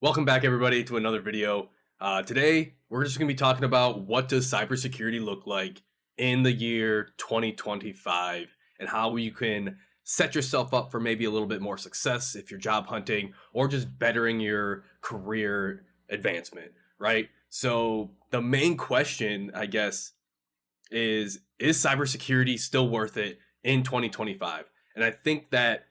Welcome back, everybody, to another video. Today, we're just going to be talking about what does cybersecurity look like in the year 2025 and how you can set yourself up for maybe a little bit more success if you're job hunting or just bettering your career advancement, right? So the main question, I guess, is cybersecurity still worth it in 2025? And I think that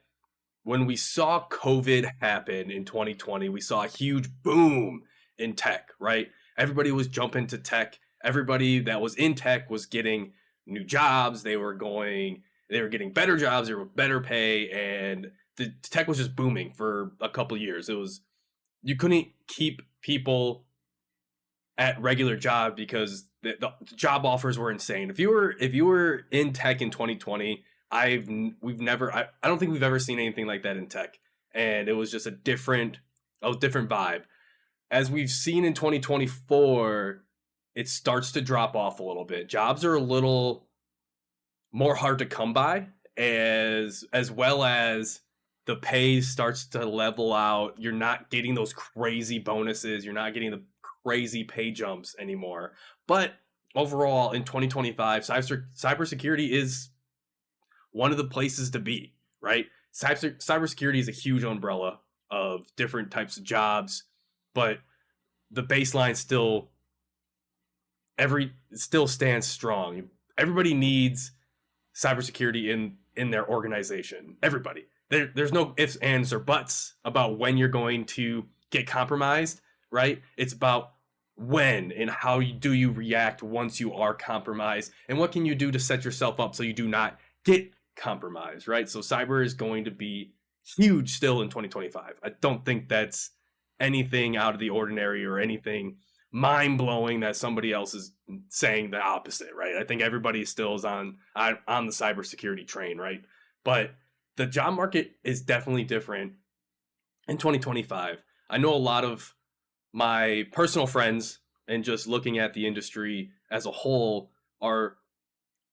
when we saw COVID happen in 2020, we saw a huge boom in tech, right? Everybody was jumping to tech. Everybody that was in tech was getting new jobs. They were getting better jobs, they were better pay, and the tech was just booming for a couple of years. You couldn't keep people at regular job because the job offers were insane. If you were in tech in 2020, I don't think we've ever seen anything like that in tech, and it was just a different vibe. As we've seen in 2024, it starts to drop off a little bit. Jobs are a little more hard to come by, as well as the pay starts to level out. You're not getting those crazy bonuses. You're not getting the crazy pay jumps anymore. But overall, in 2025, cybersecurity is one of the places to be, right? Cybersecurity is a huge umbrella of different types of jobs, but the baseline still stands strong. Everybody needs cybersecurity in their organization. Everybody. There's no ifs, ands, or buts about when you're going to get compromised, right? It's about when and how do you react once you are compromised, and what can you do to set yourself up so you do not get compromised, right? So cyber is going to be huge still in 2025. I don't think that's anything out of the ordinary or anything mind-blowing that somebody else is saying the opposite, right? I think everybody still is on the cybersecurity train, right? But the job market is definitely different in 2025. I know a lot of my personal friends, and just looking at the industry as a whole, are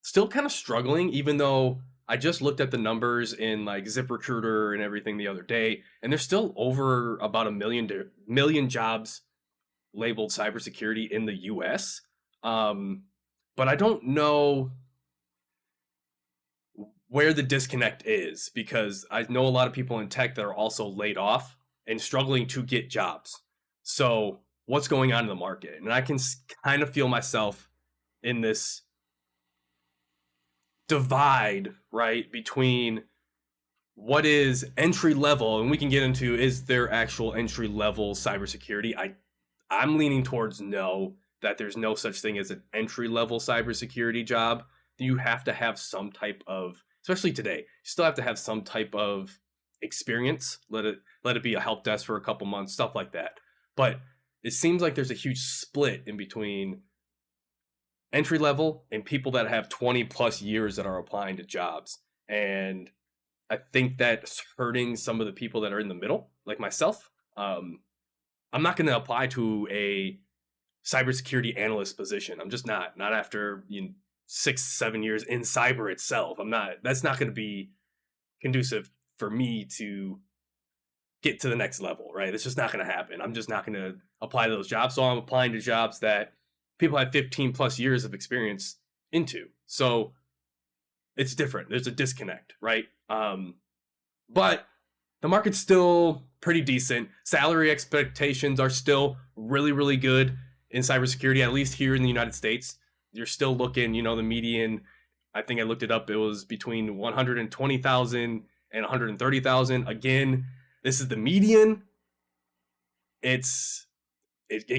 still kind of struggling, even though I just looked at the numbers in like ZipRecruiter and everything the other day, and there's still over about a million jobs labeled cybersecurity in the US. But I don't know where the disconnect is, because I know a lot of people in tech that are also laid off and struggling to get jobs. So what's going on in the market? And I can kind of feel myself in this divide, right, between what is entry level, and we can get into, is there actual entry level cybersecurity? I'm leaning towards no, that there's no such thing as an entry level cybersecurity job. You have to have some type of, especially today, you still have to have some type of experience. Let it be a help desk for a couple months, stuff like that. But it seems like there's a huge split in between entry level and people that have 20 plus years that are applying to jobs. And I think that's hurting some of the people that are in the middle, like myself. I'm not going to apply to a cybersecurity analyst position. I'm just not after 6-7 years in cyber itself. That's not going to be conducive for me to get to the next level, right? It's just not going to happen. I'm just not going to apply to those jobs. So I'm applying to jobs that people have 15 plus years of experience into. So it's different. There's a disconnect, right? But the market's still pretty decent. Salary expectations are still really, really good in cybersecurity, at least here in the United States. You're still looking, the median, I think I looked it up, it was between 120,000 and 130,000. Again, this is the median. It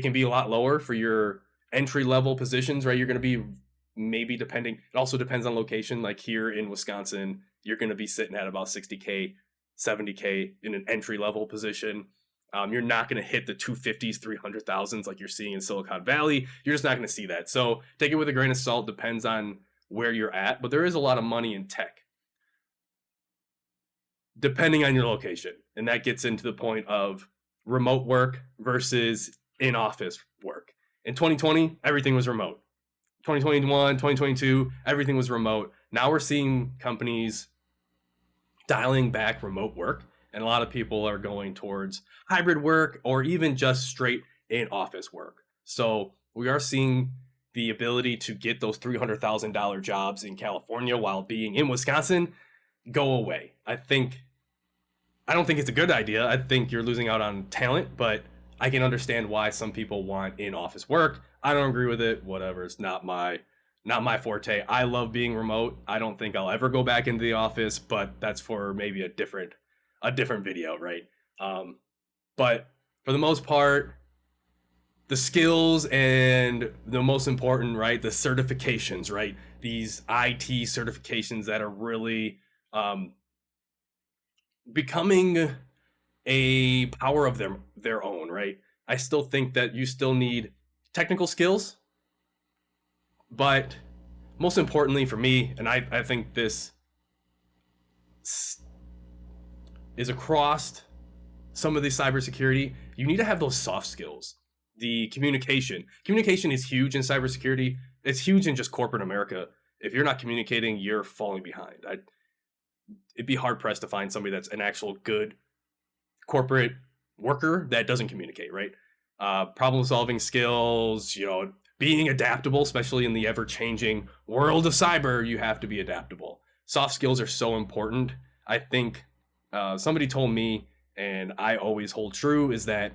can be a lot lower for your entry level positions, right? You're going to be maybe depending, it also depends on location. Like here in Wisconsin, you're going to be sitting at about 60K, 70K in an entry level position. You're not going to hit the 250s, 300,000s like you're seeing in Silicon Valley. You're just not going to see that. So take it with a grain of salt. Depends on where you're at, but there is a lot of money in tech, depending on your location. And that gets into the point of remote work versus in-office work. In 2020, everything was remote. 2021, 2022, everything was remote. Now we're seeing companies dialing back remote work and a lot of people are going towards hybrid work or even just straight in office work. So we are seeing the ability to get those $300,000 jobs in California while being in Wisconsin go away. I don't think it's a good idea. I think you're losing out on talent, but I can understand why some people want in-office work. I don't agree with it. Whatever. It's not my forte. I love being remote. I don't think I'll ever go back into the office, but that's for maybe a different video, right? But for the most part, the skills and the most important, right, the certifications, right? These IT certifications that are really becoming a power of their own, right? I still think that you still need technical skills, but most importantly for me, and I think this is across some of the cybersecurity, you need to have those soft skills. The communication. Communication is huge in cybersecurity. It's huge in just corporate America. If you're not communicating, you're falling behind. It'd be hard pressed to find somebody that's an actual good corporate worker that doesn't communicate, right? Problem solving skills, being adaptable, especially in the ever changing world of cyber, you have to be adaptable. Soft skills are so important. I think somebody told me, and I always hold true, is that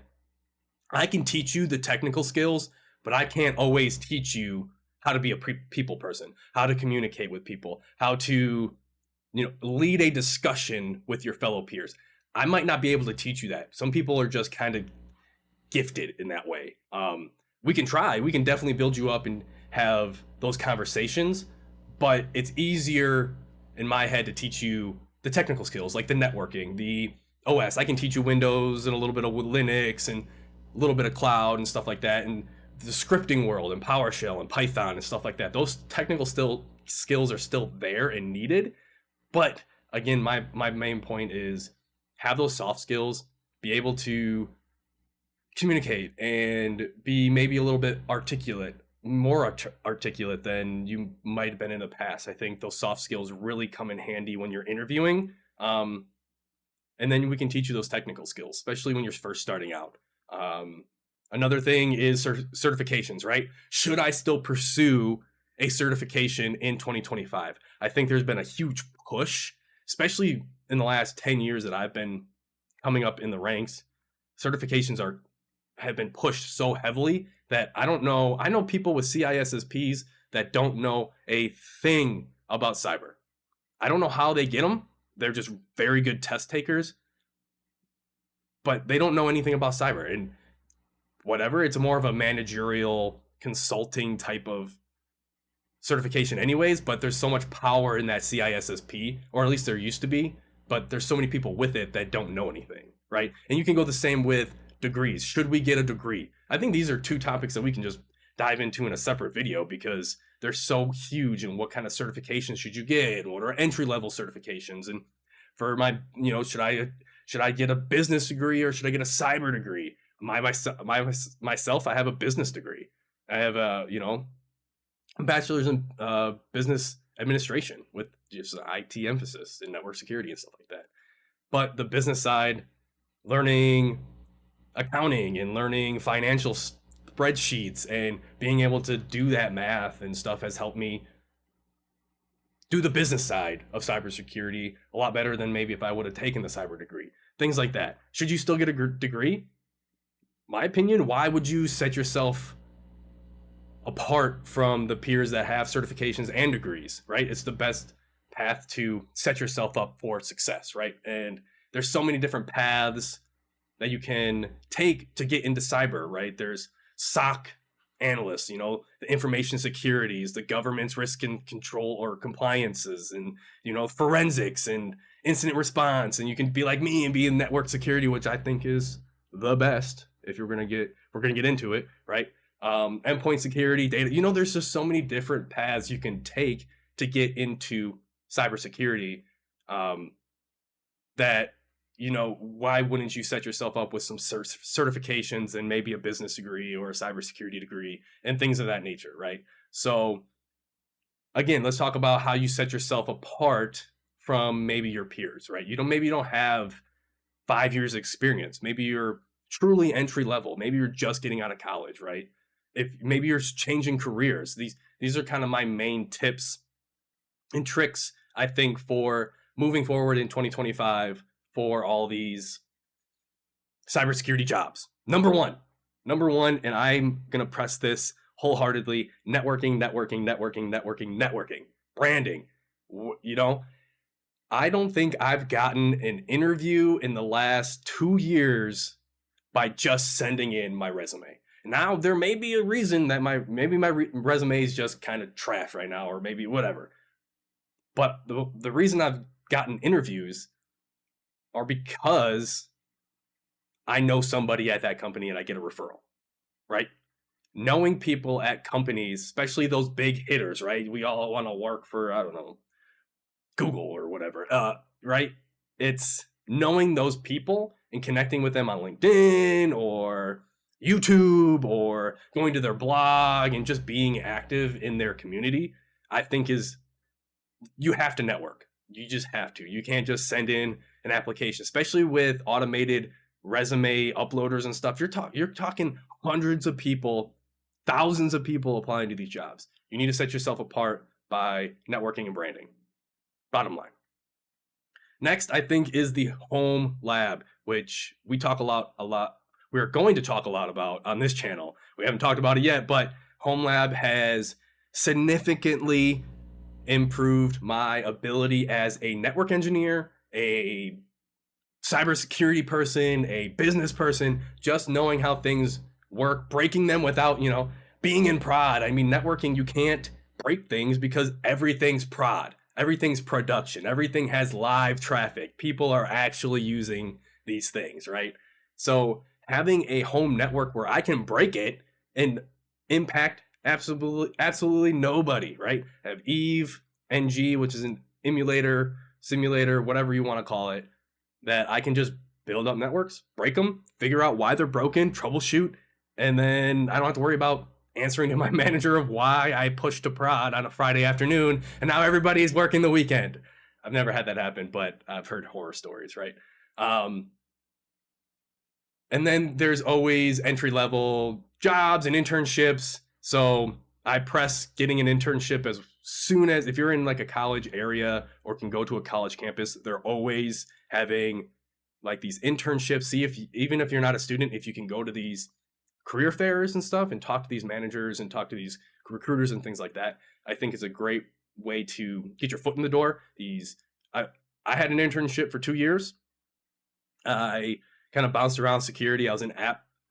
I can teach you the technical skills, but I can't always teach you how to be a people person, how to communicate with people, how to lead a discussion with your fellow peers. I might not be able to teach you that. Some people are just kind of gifted in that way. We can try. We can definitely build you up and have those conversations, but it's easier in my head to teach you the technical skills, like the networking, the OS. I can teach you Windows and a little bit of Linux and a little bit of cloud and stuff like that, and the scripting world and PowerShell and Python and stuff like that. Those technical skills are still there and needed. But again, my main point is have those soft skills, be able to communicate and be maybe a little bit more articulate than you might have been in the past. I think those soft skills really come in handy when you're interviewing. And then we can teach you those technical skills, especially when you're first starting out. Another thing is certifications, right? Should I still pursue a certification in 2025? I think there's been a huge push, especially in the last 10 years that I've been coming up in the ranks. Certifications have been pushed so heavily that I don't know. I know people with CISSPs that don't know a thing about cyber. I don't know how they get them. They're just very good test takers, but they don't know anything about cyber. And whatever, it's more of a managerial consulting type of certification anyways, but there's so much power in that CISSP, or at least there used to be, but there's so many people with it that don't know anything, right? And you can go the same with degrees. Should we get a degree? I think these are two topics that we can just dive into in a separate video because they're so huge. And what kind of certifications should you get? What are entry-level certifications? And for my, should I get a business degree or should I get a cyber degree? Myself, I have a business degree. I have a bachelor's in business administration with just IT emphasis in network security and stuff like that. But the business side, learning accounting and learning financial spreadsheets and being able to do that math and stuff has helped me do the business side of cybersecurity a lot better than maybe if I would have taken the cyber degree. Things like that. Should you still get a degree? My opinion, why would you set yourself apart from the peers that have certifications and degrees, right? It's the best path to set yourself up for success, right? And there's so many different paths that you can take to get into cyber, right? There's SOC analysts, the information securities, the government's risk and control or compliances, and forensics and incident response. And you can be like me and be in network security, which I think is the best if we're gonna get into it, right? Endpoint security, data. There's just so many different paths you can take to get into cybersecurity. That why wouldn't you set yourself up with some certifications and maybe a business degree or a cybersecurity degree and things of that nature, right? So again, let's talk about how you set yourself apart from maybe your peers, right? Maybe you don't have 5 years experience. Maybe you're truly entry level. Maybe you're just getting out of college, right? If maybe you're changing careers. These are kind of my main tips and tricks, I think, for moving forward in 2025 for all these cybersecurity jobs. Number one, and I'm gonna press this wholeheartedly: networking, networking, networking, networking, networking, branding. You know, I don't think I've gotten an interview in the last 2 years by just sending in my resume. Now there may be a reason that my resume is just kind of trash right now, or maybe whatever. But the reason I've gotten interviews are because I know somebody at that company and I get a referral, right? Knowing people at companies, especially those big hitters, right? We all want to work for, I don't know, Google or whatever, right? It's knowing those people and connecting with them on LinkedIn or YouTube or going to their blog and just being active in their community, I think you have to network. You just have to. You can't just send in an application, especially with automated resume uploaders and stuff. You're talking hundreds of people, thousands of people applying to these jobs. You need to set yourself apart by networking and branding. Bottom line. Next, I think, is the home lab, which we talk a lot. We're going to talk a lot about on this channel. We haven't talked about it yet, but home lab has significantly improved my ability as a network engineer, a cybersecurity person, a business person, just knowing how things work, breaking them without, being in prod. I mean, networking, you can't break things because everything's prod. Everything's production. Everything has live traffic. People are actually using these things, right? So having a home network where I can break it and impact absolutely nobody, right? I have Eve NG, which is an emulator, simulator, whatever you want to call it, that I can just build up networks, break them, figure out why they're broken, troubleshoot, and then I don't have to worry about answering to my manager of why I pushed a prod on a Friday afternoon and now everybody's working the weekend. I've never had that happen, but I've heard horror stories, right? And then there's always entry-level jobs and internships. So I press getting an internship as soon as, if you're in like a college area or can go to a college campus, they're always having like these internships. See if, even if you're not a student, if you can go to these career fairs and stuff and talk to these managers and talk to these recruiters and things like that, I think is a great way to get your foot in the door. I had an internship for 2 years. I kind of bounced around security. I was in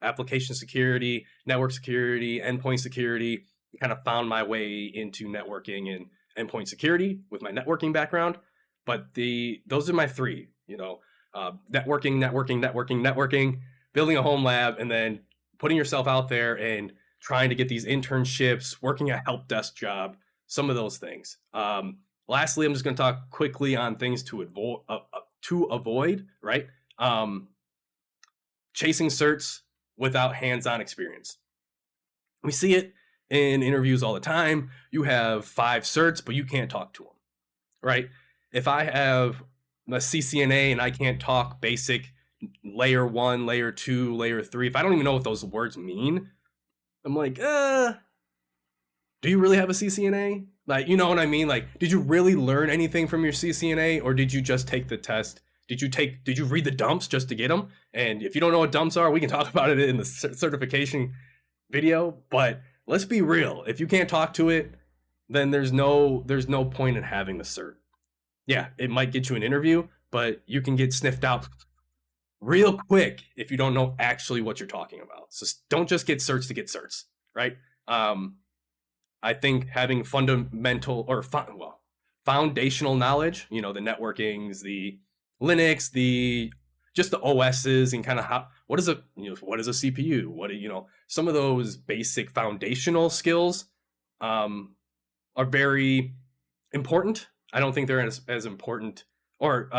application security, network security, endpoint security. Kind of found my way into networking and endpoint security with my networking background. But those are my three, networking, building a home lab, and then putting yourself out there and trying to get these internships, working a help desk job, some of those things. Lastly, I'm just going to talk quickly on things to avoid, right? Chasing certs without hands-on experience. We see it in interviews all the time. You have 5 certs, but you can't talk to them, right? If I have a CCNA and I can't talk basic layer 1, layer 2, layer 3, if I don't even know what those words mean, I'm like, do you really have a CCNA? Like, you know what I mean? Like, did you really learn anything from your CCNA, or did you just take the test? Did you read the dumps just to get them? And if you don't know what dumps are, we can talk about it in the certification video, but let's be real. If you can't talk to it, then there's no point in having the cert. Yeah, it might get you an interview, but you can get sniffed out real quick if you don't know actually what you're talking about. So don't just get certs to get certs, right? I think having fundamental or foundational knowledge, the networkings, the Linux, just the OSs, and kind of what is a CPU, some of those basic foundational skills are very important. I don't think they're as important, or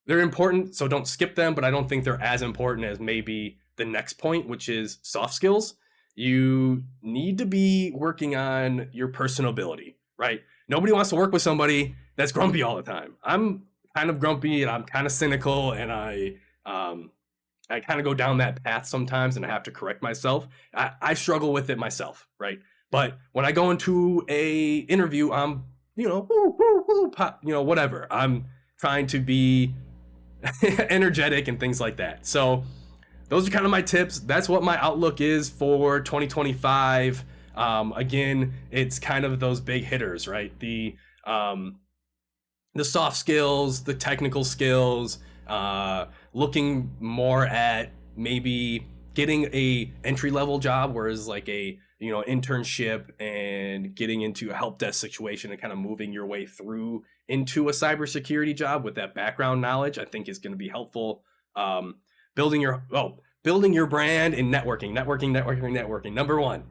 they're important, so don't skip them, but I don't think they're as important as maybe the next point, which is soft skills. You need to be working on your personability, right? Nobody wants to work with somebody that's grumpy all the time. I'm kind of grumpy and I'm kind of cynical, and I kind of go down that path sometimes, and I have to correct myself. I struggle with it myself, right? But when I go into a interview, I'm, woo, woo, woo, pop, whatever. I'm trying to be energetic and things like that. So those are kind of my tips. That's what my outlook is for 2025. Again, it's kind of those big hitters, right? The soft skills, the technical skills, looking more at maybe getting a entry level job, whereas like a internship, and getting into a help desk situation and kind of moving your way through into a cybersecurity job with that background knowledge, I think is going to be helpful. Um, building your brand and networking. Number one,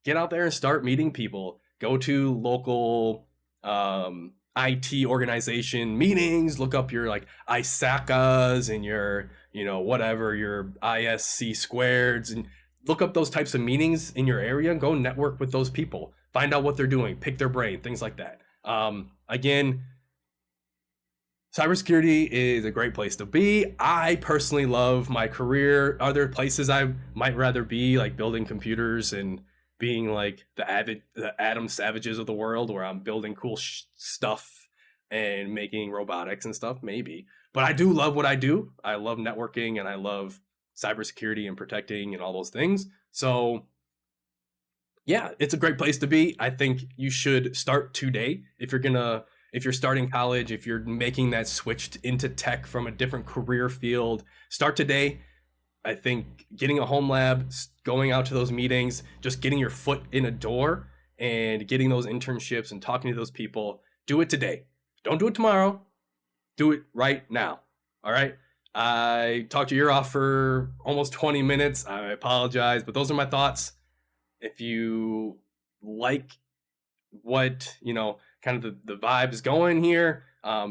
get out there and start meeting people. Go to local IT organization meetings, look up your like ISACAs and your, whatever, your ISC squareds, and look up those types of meetings in your area and go network with those people. Find out what they're doing, pick their brain, things like that. Again, cybersecurity is a great place to be. I personally love my career. Other places I might rather be, like building computers and being like the Adam Savages of the world, where I'm building cool stuff and making robotics and stuff, maybe. But I do love what I do. I love networking, and I love cybersecurity and protecting and all those things. So yeah, it's a great place to be. I think you should start today. If you're starting college, if you're making that switch into tech from a different career field, start today. I think getting a home lab, going out to those meetings, just getting your foot in a door and getting those internships and talking to those people, do it today. Don't do it tomorrow. Do it right now. All right. I talked your ear off for almost 20 minutes. I apologize, but those are my thoughts. If you like what, kind of the vibe is going here,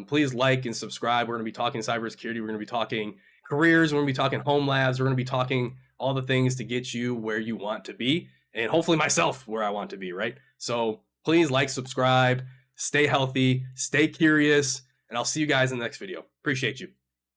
please like and subscribe. We're going to be talking cybersecurity. We're going to be talking careers. We're going to be talking home labs. We're going to be talking all the things to get you where you want to be, and hopefully myself where I want to be, right? So please like, subscribe, stay healthy, stay curious, and I'll see you guys in the next video. Appreciate you.